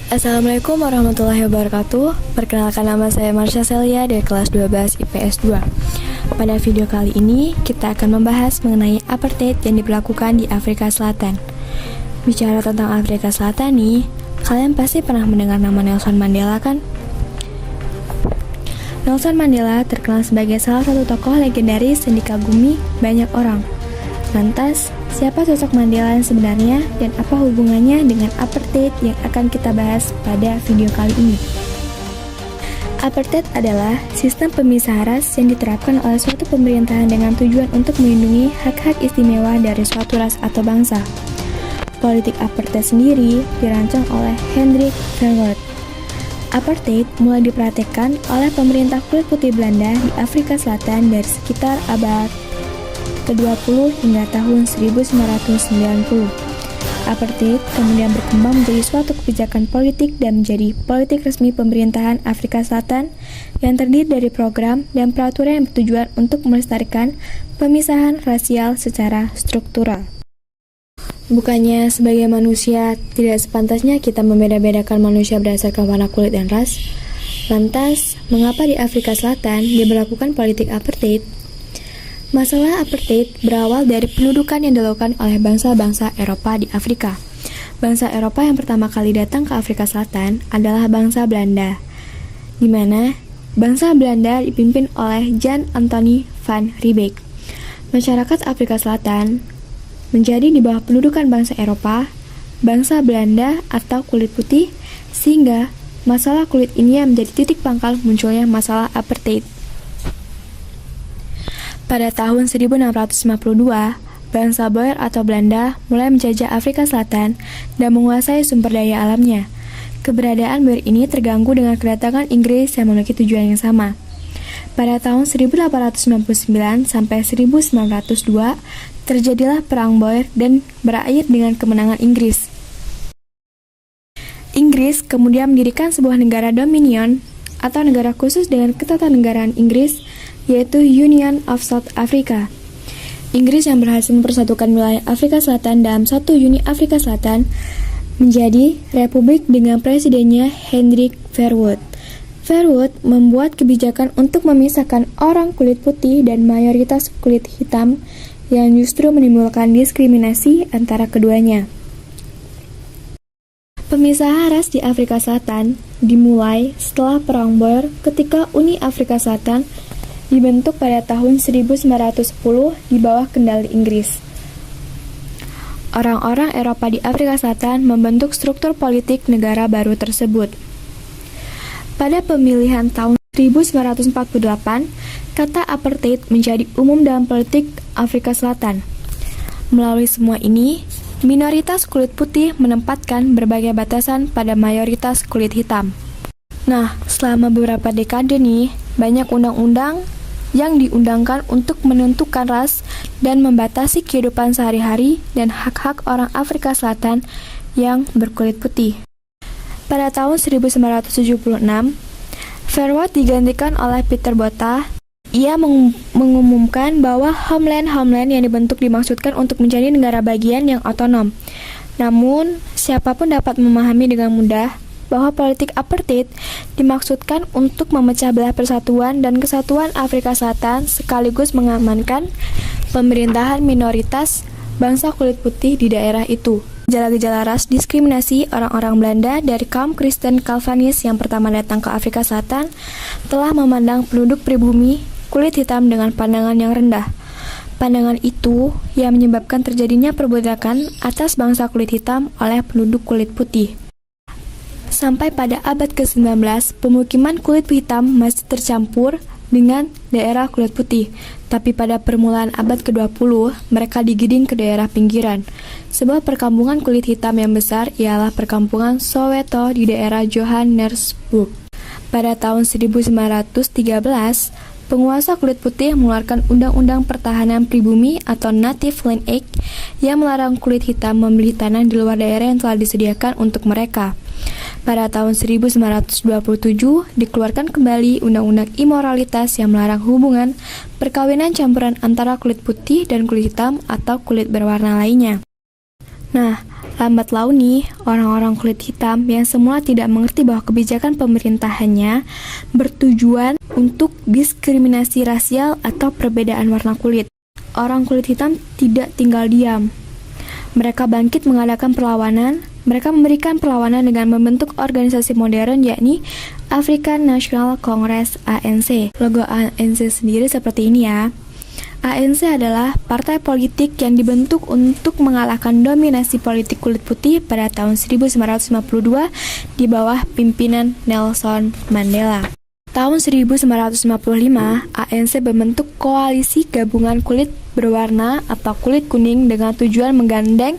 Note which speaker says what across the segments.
Speaker 1: Assalamualaikum warahmatullahi wabarakatuh. Perkenalkan, nama saya Marsha Celia dari kelas 12 IPS 2. Pada video kali ini, kita akan membahas mengenai apartheid yang diberlakukan di Afrika Selatan. Bicara tentang Afrika Selatan nih, kalian pasti pernah mendengar nama Nelson Mandela kan? Nelson Mandela terkenal sebagai salah satu tokoh legendaris yang dikagumi banyak orang. Lantas, siapa sosok Mandela yang sebenarnya dan apa hubungannya dengan apartheid yang akan kita bahas pada video kali ini? Apartheid adalah sistem pemisah ras yang diterapkan oleh suatu pemerintahan dengan tujuan untuk melindungi hak-hak istimewa dari suatu ras atau bangsa. Politik apartheid sendiri dirancang oleh Hendrik Verwoerd. Apartheid mulai dipraktekkan oleh pemerintah kulit putih Belanda di Afrika Selatan dari sekitar abad ke-20 hingga tahun 1990. Apartheid kemudian berkembang menjadi suatu kebijakan politik dan menjadi politik resmi pemerintahan Afrika Selatan yang terdiri dari program dan peraturan yang bertujuan untuk melestarikan pemisahan rasial secara struktural. Bukannya sebagai manusia tidak sepantasnya kita membeda-bedakan manusia berdasarkan warna kulit dan ras? Lantas, mengapa di Afrika Selatan diberlakukan politik apartheid? Masalah apartheid berawal dari pendudukan yang dilakukan oleh bangsa-bangsa Eropa di Afrika. Bangsa Eropa yang pertama kali datang ke Afrika Selatan adalah bangsa Belanda, di mana bangsa Belanda dipimpin oleh Jan Antonie van Riebeeck. Masyarakat Afrika Selatan menjadi di bawah pendudukan bangsa Eropa, bangsa Belanda atau kulit putih, sehingga masalah kulit ini yang menjadi titik pangkal munculnya masalah apartheid. Pada tahun 1652, bangsa Boer atau Belanda mulai menjajah Afrika Selatan dan menguasai sumber daya alamnya. Keberadaan Boer ini terganggu dengan kedatangan Inggris yang memiliki tujuan yang sama. Pada tahun 1899 sampai 1902, terjadilah Perang Boer dan berakhir dengan kemenangan Inggris. Inggris kemudian mendirikan sebuah negara dominion atau negara khusus dengan ketatanegaraan Inggris, yaitu Union of South Africa. Inggris yang berhasil mempersatukan wilayah Afrika Selatan dalam satu Uni Afrika Selatan menjadi republik dengan presidennya Hendrik Verwoerd. Verwoerd membuat kebijakan untuk memisahkan orang kulit putih dan mayoritas kulit hitam yang justru menimbulkan diskriminasi antara keduanya. Pemisahan ras di Afrika Selatan dimulai setelah Perang Boer ketika Uni Afrika Selatan dibentuk pada tahun 1910 di bawah kendali Inggris. Orang-orang Eropa di Afrika Selatan membentuk struktur politik negara baru tersebut. Pada pemilihan tahun 1948, kata apartheid menjadi umum dalam politik Afrika Selatan. Melalui semua ini, minoritas kulit putih menempatkan berbagai batasan pada mayoritas kulit hitam. Nah, selama beberapa dekade nih, banyak undang-undang yang diundangkan untuk menentukan ras dan membatasi kehidupan sehari-hari dan hak-hak orang Afrika Selatan yang berkulit putih. Pada tahun 1976, Verwoerd digantikan oleh Pieter Botha. Ia mengumumkan bahwa homeland yang dibentuk dimaksudkan untuk menjadi negara bagian yang otonom. Namun, siapapun dapat memahami dengan mudah bahwa politik apartheid dimaksudkan untuk memecah belah persatuan dan kesatuan Afrika Selatan sekaligus mengamankan pemerintahan minoritas bangsa kulit putih di daerah itu. Gejala-gejala ras diskriminasi orang-orang Belanda dari kaum Kristen Calvinis yang pertama datang ke Afrika Selatan telah memandang penduduk pribumi kulit hitam dengan pandangan yang rendah. Pandangan itu yang menyebabkan terjadinya perbudakan atas bangsa kulit hitam oleh penduduk kulit putih. Sampai pada abad ke-19, pemukiman kulit hitam masih tercampur dengan daerah kulit putih. Tapi pada permulaan abad ke-20, mereka digiring ke daerah pinggiran. Sebuah perkampungan kulit hitam yang besar ialah perkampungan Soweto di daerah Johannesburg. Pada tahun 1913, penguasa kulit putih mengeluarkan Undang-Undang Pertahanan Pribumi atau Native Land Act yang melarang kulit hitam membeli tanah di luar daerah yang telah disediakan untuk mereka. Pada tahun 1927 dikeluarkan kembali Undang-Undang Imoralitas yang melarang hubungan perkawinan campuran antara kulit putih dan kulit hitam atau kulit berwarna lainnya. Nah, Lambat laun nih, orang-orang kulit hitam yang semula tidak mengerti bahwa kebijakan pemerintahannya bertujuan untuk diskriminasi rasial atau perbedaan warna kulit. Orang kulit hitam tidak tinggal diam. Mereka bangkit mengadakan perlawanan. Mereka memberikan perlawanan dengan membentuk organisasi modern, yakni African National Congress (ANC). Logo ANC sendiri seperti ini ya. ANC adalah partai politik yang dibentuk untuk mengalahkan dominasi politik kulit putih pada tahun 1952 di bawah pimpinan Nelson Mandela. Tahun 1955, ANC membentuk koalisi gabungan kulit berwarna atau kulit kuning dengan tujuan menggandeng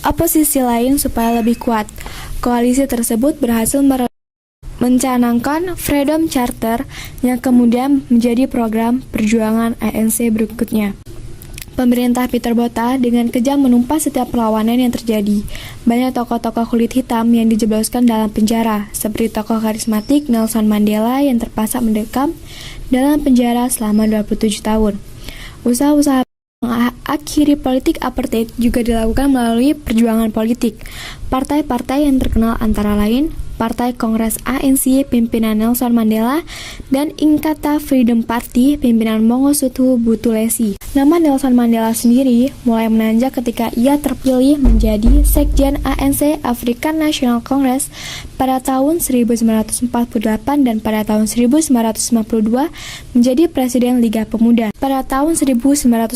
Speaker 1: oposisi lain supaya lebih kuat. Koalisi tersebut berhasil mencanangkan Freedom Charter yang kemudian menjadi program perjuangan ANC berikutnya. Pemerintah Peter Botha dengan kejam menumpas setiap perlawanan yang terjadi. Banyak tokoh-tokoh kulit hitam yang dijebloskan dalam penjara, seperti tokoh karismatik Nelson Mandela yang terpaksa mendekam dalam penjara selama 27 tahun. Usaha-usaha mengakhiri politik apartheid juga dilakukan melalui perjuangan politik. Partai-partai yang terkenal antara lain Partai Kongres ANC pimpinan Nelson Mandela dan Inkatha Freedom Party pimpinan Mangosuthu Buthelezi. Nama Nelson Mandela sendiri mulai menanjak ketika ia terpilih menjadi Sekjen ANC African National Congress pada tahun 1948 dan pada tahun 1952 menjadi Presiden Liga Pemuda. Pada tahun 1961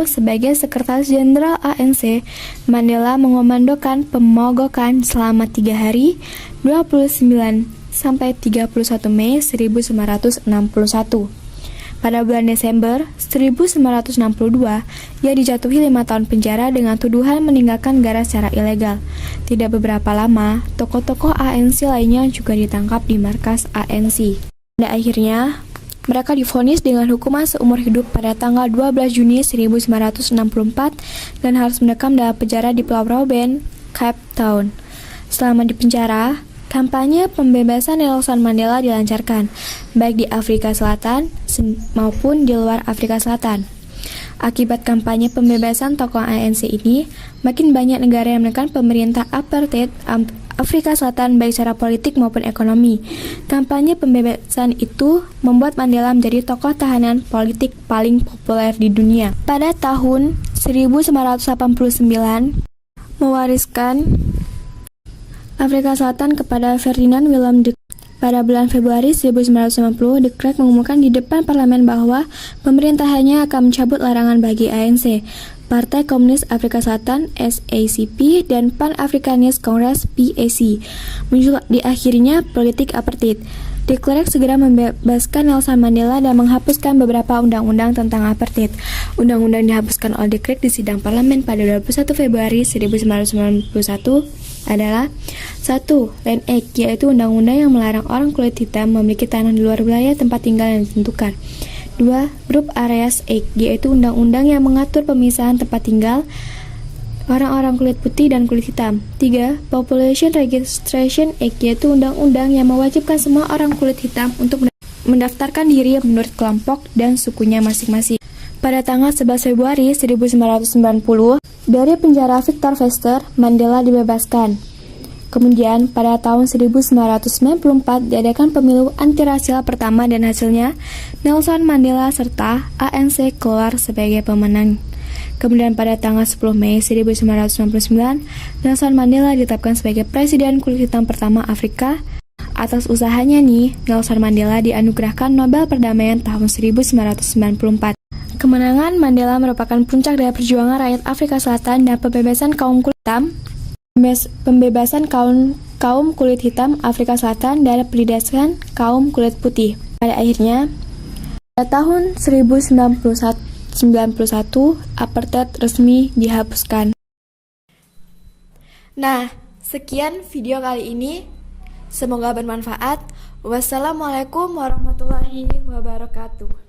Speaker 1: sebagai Sekretaris Jenderal ANC, Mandela mengomandokan pemogokan selama 3 hari 29 sampai 31 Mei 1961. Pada bulan Desember 1962, ia dijatuhi 5 tahun penjara dengan tuduhan meninggalkan negara secara ilegal. Tidak beberapa lama, tokoh-tokoh ANC lainnya juga ditangkap di markas ANC. Pada akhirnya, mereka divonis dengan hukuman seumur hidup pada tanggal 12 Juni 1964 dan harus mendekam dalam penjara di Pulau Robben, Cape Town. Selama di penjara, kampanye pembebasan Nelson Mandela dilancarkan, baik di Afrika Selatan maupun di luar Afrika Selatan. Akibat kampanye pembebasan tokoh ANC ini, makin banyak negara yang menekan pemerintah apartheid Afrika Selatan baik secara politik maupun ekonomi. Kampanye pembebasan itu membuat Mandela menjadi tokoh tahanan politik paling populer di dunia. Pada tahun 1989, mewariskan Afrika Selatan kepada Ferdinand Willem de Klerk. Pada bulan Februari 1990, de Klerk mengumumkan di depan parlemen bahwa pemerintahannya akan mencabut larangan bagi ANC, Partai Komunis Afrika Selatan (SACP) dan Pan-Africanist Congress (PAC). Muncul di akhirnya politik apartheid. De Klerk segera membebaskan Nelson Mandela dan menghapuskan beberapa undang-undang tentang apartheid. Undang-undang dihapuskan oleh de Klerk di sidang parlemen pada 21 Februari 1991 adalah 1. Land Act, yaitu undang-undang yang melarang orang kulit hitam memiliki tanah di luar wilayah tempat tinggal yang ditentukan. 2. Group Areas Act, yaitu undang-undang yang mengatur pemisahan tempat tinggal orang-orang kulit putih dan kulit hitam. 3. Population Registration Act, yaitu undang-undang yang mewajibkan semua orang kulit hitam untuk mendaftarkan diri menurut kelompok dan sukunya masing-masing. Pada tanggal 11 Februari 1990, dari penjara Victor Verster, Mandela dibebaskan. Kemudian, pada tahun 1994 diadakan pemilu antirasial pertama dan hasilnya, Nelson Mandela serta ANC keluar sebagai pemenang. Kemudian pada tanggal 10 Mei 1999, Nelson Mandela ditetapkan sebagai Presiden kulit hitam pertama Afrika. Atas usahanya nih, Nelson Mandela dianugerahkan Nobel Perdamaian tahun 1994. Kemenangan Mandela merupakan puncak dari perjuangan rakyat Afrika Selatan dan pembebasan kaum kulit hitam. Pembebasan kaum kulit hitam Afrika Selatan dari penindasan kaum kulit putih. Pada akhirnya, pada tahun 1991, apartheid resmi dihapuskan. Nah, sekian video kali ini. Semoga bermanfaat. Wassalamualaikum warahmatullahi wabarakatuh.